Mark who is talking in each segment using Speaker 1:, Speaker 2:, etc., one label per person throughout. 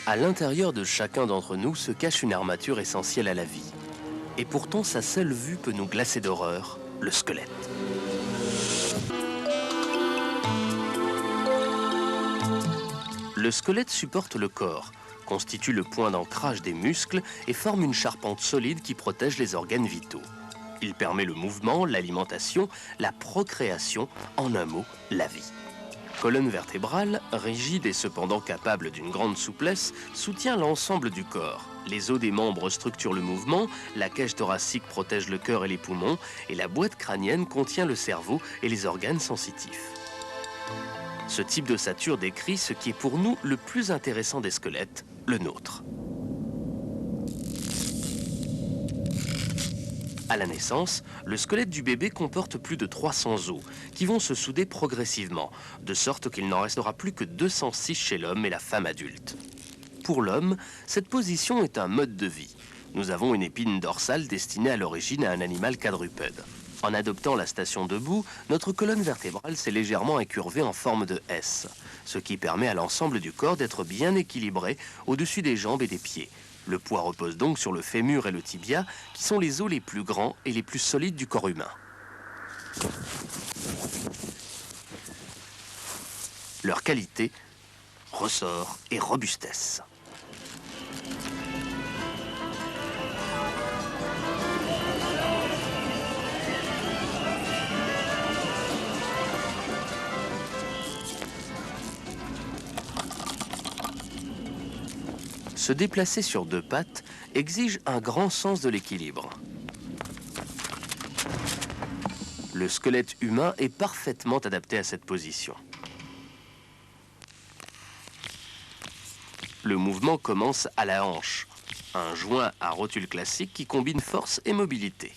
Speaker 1: À l'intérieur de chacun d'entre nous se cache une armature essentielle à la vie. Et pourtant, sa seule vue peut nous glacer d'horreur, le squelette. Le squelette supporte le corps, constitue le point d'ancrage des muscles et forme une charpente solide qui protège les organes vitaux. Il permet le mouvement, l'alimentation, la procréation, en un mot, la vie. Colonne vertébrale, rigide et cependant capable d'une grande souplesse, soutient l'ensemble du corps. Les os des membres structurent le mouvement, la cage thoracique protège le cœur et les poumons, et la boîte crânienne contient le cerveau et les organes sensitifs. Ce type d'ossature décrit ce qui est pour nous le plus intéressant des squelettes, le nôtre. À la naissance, le squelette du bébé comporte plus de 300 os qui vont se souder progressivement, de sorte qu'il n'en restera plus que 206 chez l'homme et la femme adulte. Pour l'homme, cette position est un mode de vie. Nous avons une épine dorsale destinée à l'origine à un animal quadrupède. En adoptant la station debout, notre colonne vertébrale s'est légèrement incurvée en forme de S, ce qui permet à l'ensemble du corps d'être bien équilibré au-dessus des jambes et des pieds. Le poids repose donc sur le fémur et le tibia, qui sont les os les plus grands et les plus solides du corps humain. Leur qualité, ressort et robustesse. Se déplacer sur deux pattes exige un grand sens de l'équilibre. Le squelette humain est parfaitement adapté à cette position. Le mouvement commence à la hanche, un joint à rotule classique qui combine force et mobilité.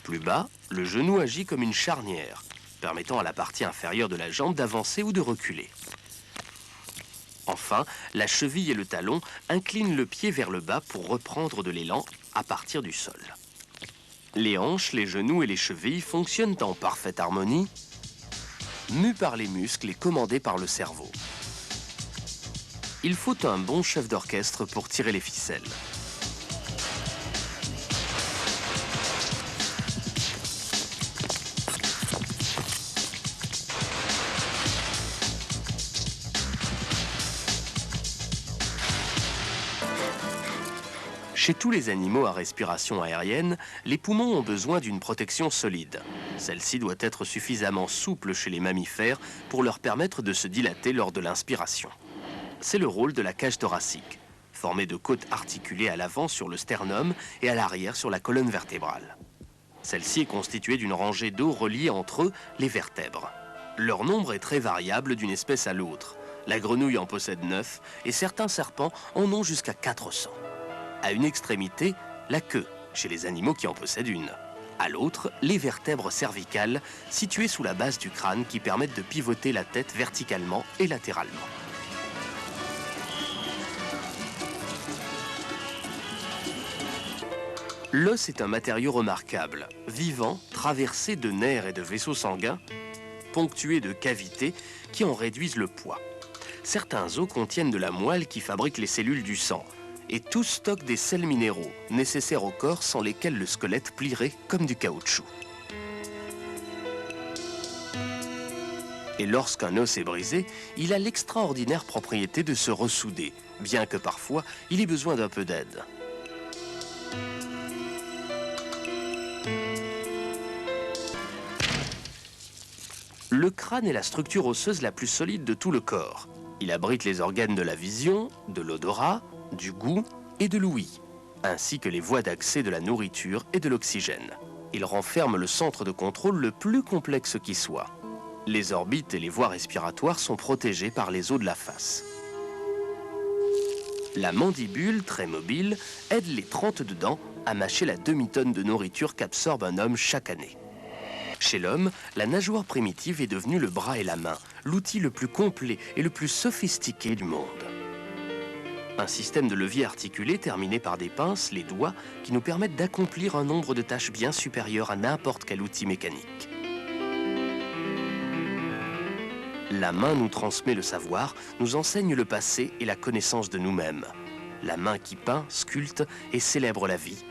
Speaker 1: Plus bas, le genou agit comme une charnière, permettant à la partie inférieure de la jambe d'avancer ou de reculer. Enfin, la cheville et le talon inclinent le pied vers le bas pour reprendre de l'élan à partir du sol. Les hanches, les genoux et les chevilles fonctionnent en parfaite harmonie, mus par les muscles et commandés par le cerveau. Il faut un bon chef d'orchestre pour tirer les ficelles. Chez tous les animaux à respiration aérienne, les poumons ont besoin d'une protection solide. Celle-ci doit être suffisamment souple chez les mammifères pour leur permettre de se dilater lors de l'inspiration. C'est le rôle de la cage thoracique, formée de côtes articulées à l'avant sur le sternum et à l'arrière sur la colonne vertébrale. Celle-ci est constituée d'une rangée d'os reliés entre eux les vertèbres. Leur nombre est très variable d'une espèce à l'autre. La grenouille en possède 9 et certains serpents en ont jusqu'à 400. À une extrémité, la queue, chez les animaux qui en possèdent une. À l'autre, les vertèbres cervicales, situées sous la base du crâne qui permettent de pivoter la tête verticalement et latéralement. L'os est un matériau remarquable, vivant, traversé de nerfs et de vaisseaux sanguins, ponctué de cavités qui en réduisent le poids. Certains os contiennent de la moelle qui fabrique les cellules du sang, et tout stocke des sels minéraux, nécessaires au corps sans lesquels le squelette plierait comme du caoutchouc. Et lorsqu'un os est brisé, il a l'extraordinaire propriété de se ressouder, bien que parfois il ait besoin d'un peu d'aide. Le crâne est la structure osseuse la plus solide de tout le corps. Il abrite les organes de la vision, de l'odorat, du goût et de l'ouïe, ainsi que les voies d'accès de la nourriture et de l'oxygène. Il renferme le centre de contrôle le plus complexe qui soit. Les orbites et les voies respiratoires sont protégées par les os de la face. La mandibule, très mobile, aide les 32 dents à mâcher la demi-tonne de nourriture qu'absorbe un homme chaque année. Chez l'homme, la nageoire primitive est devenue le bras et la main, l'outil le plus complet et le plus sophistiqué du monde. Un système de levier articulé terminé par des pinces, les doigts, qui nous permettent d'accomplir un nombre de tâches bien supérieur à n'importe quel outil mécanique. La main nous transmet le savoir, nous enseigne le passé et la connaissance de nous-mêmes. La main qui peint, sculpte et célèbre la vie,